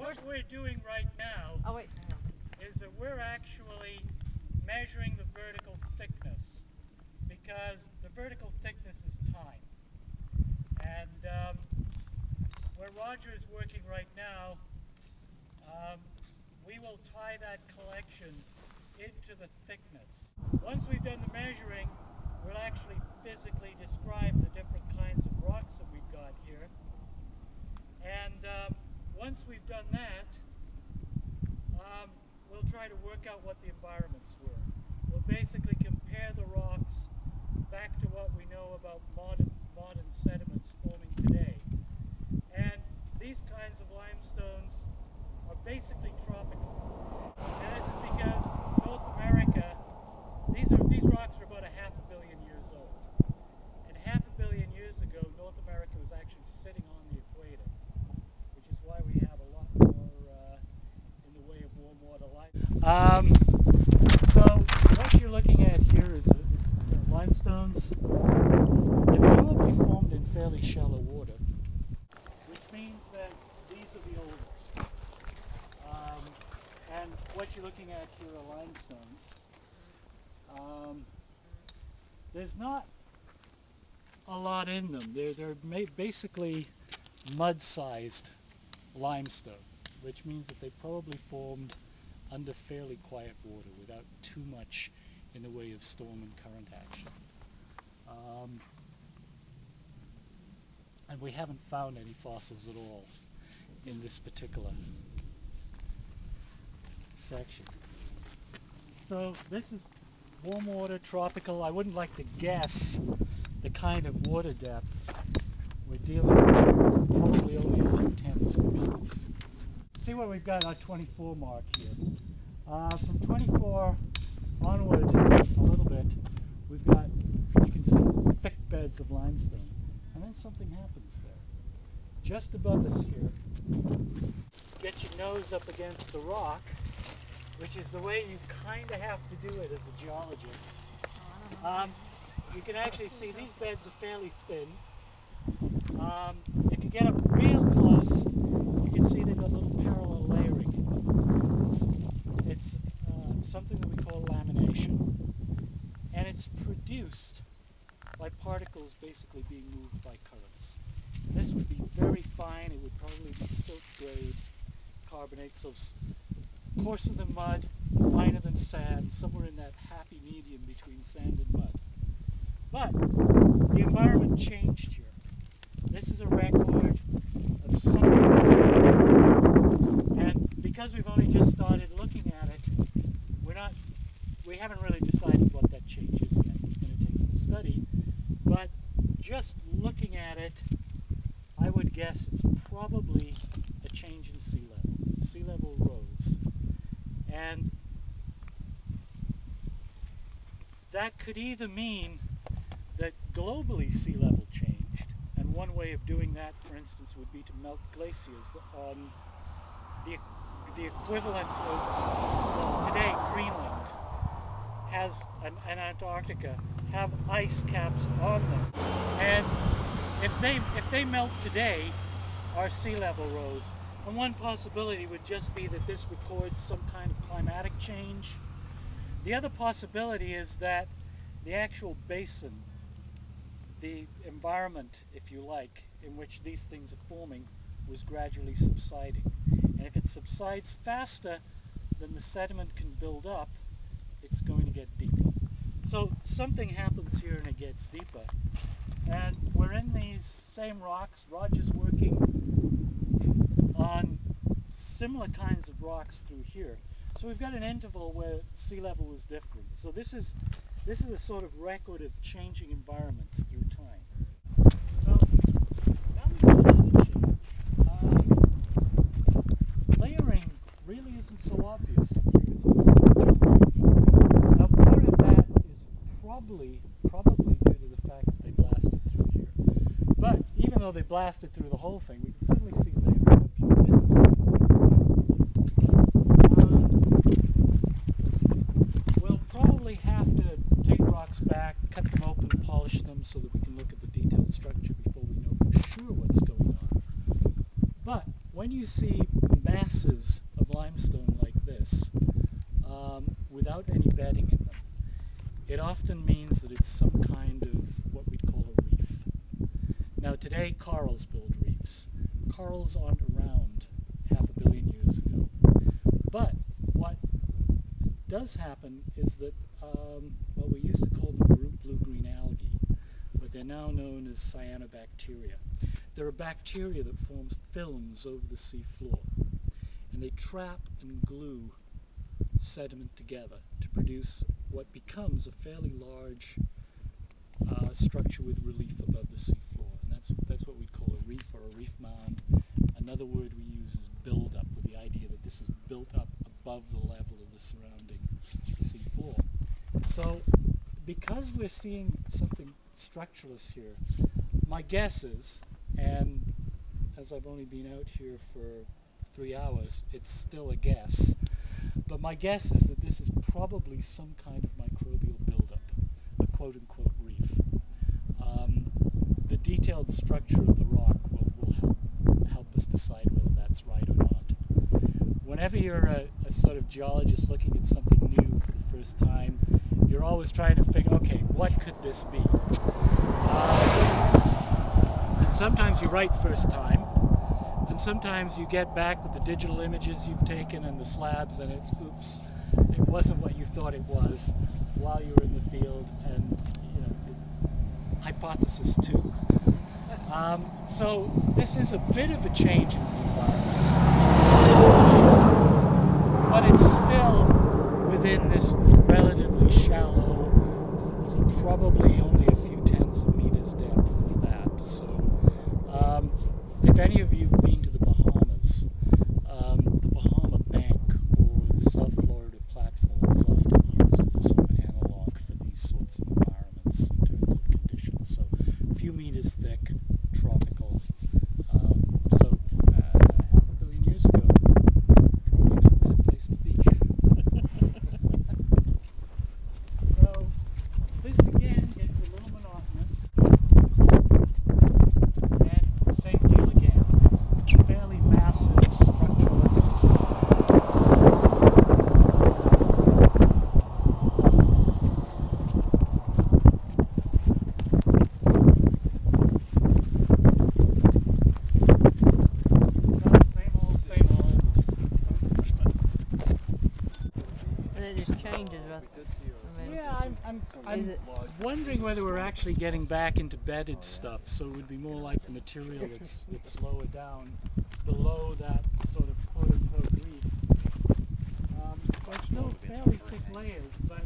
what we're doing right now is that we're actually measuring the vertical thickness, because the vertical thickness is time. And where Roger is working right now, we will tie that collection into the thickness. Once we've done the measuring, we'll actually physically describe the different kinds of rocks that we've got here. And once we've done that, we'll try to work out what the environments were. We'll basically compare the rocks back to what we know about modern sediments forming today. And these kinds of limestones are basically tropical. And this is because North America, these rocks are about 500 million years old. And 500 million years ago, North America was actually sitting on the equator, which is why we have a lot more in the way of warm water limestone. So what you're looking at here is limestones. They're probably formed in fairly shallow water, which means that these are the oldest. And what you're looking at here are limestones. There's not a lot in them. They're basically mud-sized limestone, which means that they probably formed under fairly quiet water without too much in the way of storm and current action. And we haven't found any fossils at all in this particular section. So this is warm water, tropical. I wouldn't like to guess the kind of water depths. We're dealing with probably only a few tenths of meters. See what we've got our 24 mark here. From 24 onward a little bit, we've got, you can see thick beds of limestone. And then something happens there. Just above us here, get your nose up against the rock, which is the way you kind of have to do it as a geologist. You can actually see these beds are fairly thin. If you get up real close, you can see they've got little parallel layering in them. It's something that we call lamination. And it's produced by particles basically being moved by currents. This would be very fine. It would probably be silt grade carbonate, so coarser than mud, finer than sand, somewhere in that happy medium between sand and mud. But the environment changed here. This is a record of something, and because we've only just started looking at it, we haven't really decided what that change is yet. It's going to take some study, but just looking at it, I would guess it's probably a change in sea level. Sea level rose. And that could either mean that globally sea level changed, and one way of doing that, for instance, would be to melt glaciers on the equivalent of, well, today Greenland has and Antarctica have ice caps on them, and if they melt today, our sea level rose. And one possibility would just be that this records some kind of climatic change. The other possibility is that the actual basin, the environment, if you like, in which these things are forming, was gradually subsiding. And if it subsides faster than the sediment can build up, it's going to get deeper. So something happens here and it gets deeper. And we're in these same rocks. Roger's working on similar kinds of rocks through here. So we've got an interval where sea level is different. So this is a sort of record of changing environments through time. So now we've got another change. Layering really isn't so obvious here. It's almost like a jump. Now part of that is probably due to the fact that they blasted through here. But even though they blasted through the whole thing, we can certainly see layering up here. This is something like this. We'll probably have to take rocks back, cut them open, polish them so that we can look at the detailed structure before we know for sure what's going on. But when you see masses of limestone like this without any bedding in them, it often means that it's some kind of what we'd call a reef. Now today corals build reefs. Corals aren't around 500 million years ago. But what does happen is that, well, we used to call them blue-green algae, but they're now known as cyanobacteria. They're a bacteria that forms films over the sea floor, and they trap and glue sediment together to produce what becomes a fairly large structure with relief above the sea floor, and that's what we'd call a reef or a reef mound. Another word we use is build-up, with the idea that this is built up above the level of the surrounding sea floor. So, because we're seeing something structureless here, my guess is, and as I've only been out here for 3 hours, it's still a guess, but my guess is that this is probably some kind of microbial buildup, a quote-unquote reef. The detailed structure of the rock will help us decide whether that's right or not. Whenever you're a sort of geologist looking at something new for the first time, you're always trying to figure, okay, what could this be? And sometimes you're right first time, and sometimes you get back with the digital images you've taken and the slabs, and it's, oops, it wasn't what you thought it was while you were in the field, and you know, hypothesis two. So this is a bit of a change in the environment, but it's still within this relatively shallow, probably only a few tens of meters depth of that. So if any of you have been to the Bahamas, the Bahama Bank or the South Florida platform is often used as a sort of analog for these sorts of environments in terms of conditions. So a few meters thick, tropical. So 500 million years ago, probably not a bad place to be. So this again gets a little monotonous. And same deal again. It's fairly massive, structureless. I'm wondering whether we're actually getting back into bedded stuff, so it would be more like the material that's lower down, below that sort of quote-unquote reef. They're still fairly thick layers, but